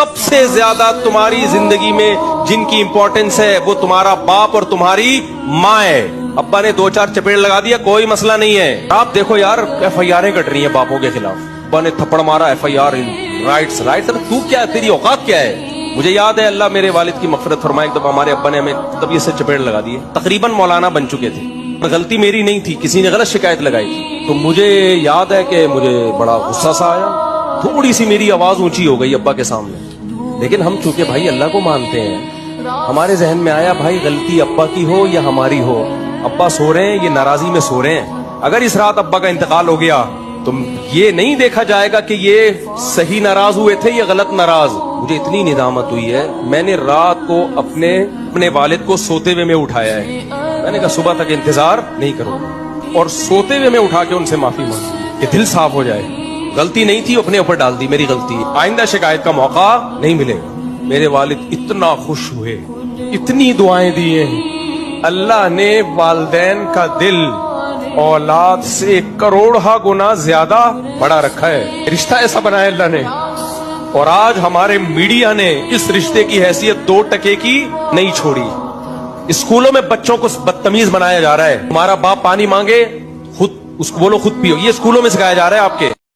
سب سے زیادہ تمہاری زندگی میں جن کی امپورٹنس ہے وہ تمہارا باپ اور تمہاری ماں ہے. ابا نے 2-4 چپیڑ لگا دیا, کوئی مسئلہ نہیں ہے. آپ دیکھو یار, ایف آئی آریں کٹ رہی ہیں باپوں کے خلاف. ابا نے تھپڑ مارا, ایف آئی آر, رائٹس. تو کیا, تیری اوقات کیا ہے؟ مجھے یاد ہے, اللہ میرے والد کی مغفرت فرمائے, ایک دفعہ ہمارے ابا نے ہمیں طبیعت سے چپیڑ لگا دی. تقریباً مولانا بن چکے تھے. غلطی میری نہیں تھی, کسی نے غلط شکایت لگائی تھی. تو مجھے یاد ہے کہ مجھے بڑا غصہ سا آیا, تھوڑی سی میری آواز اونچی ہو گئی ابا کے سامنے. لیکن ہم چونکہ بھائی اللہ کو مانتے ہیں, ہمارے ذہن میں آیا بھائی غلطی ابا کی ہو یا ہماری ہو, ابا سو رہے ہیں, یہ ناراضی میں سو رہے ہیں. اگر اس رات ابا کا انتقال ہو گیا تو یہ نہیں دیکھا جائے گا کہ یہ صحیح ناراض ہوئے تھے یا غلط ناراض. مجھے اتنی ندامت ہوئی ہے, میں نے رات کو اپنے والد کو سوتے ہوئے میں اٹھایا ہے. میں نے کہا صبح تک انتظار نہیں کروں گا, اور سوتے ہوئے میں اٹھا کے ان سے معافی مانگی کہ دل صاف ہو جائے. غلطی نہیں تھی, اپنے اوپر ڈال دی, میری غلطی. آئندہ شکایت کا موقع نہیں ملے گا. میرے والد اتنا خوش ہوئے, اتنی دعائیں دیے. اللہ نے والدین کا دل اولاد سے 1 کروڑ گنا زیادہ بڑا رکھا ہے. رشتہ ایسا بنایا اللہ نے, اور آج ہمارے میڈیا نے اس رشتے کی حیثیت 2 ٹکے کی نہیں چھوڑی. اسکولوں میں بچوں کو بدتمیز بنایا جا رہا ہے. تمہارا باپ پانی مانگے, خود اس کو بولو خود پیو, یہ اسکولوں میں سکھایا جا رہا ہے آپ کے.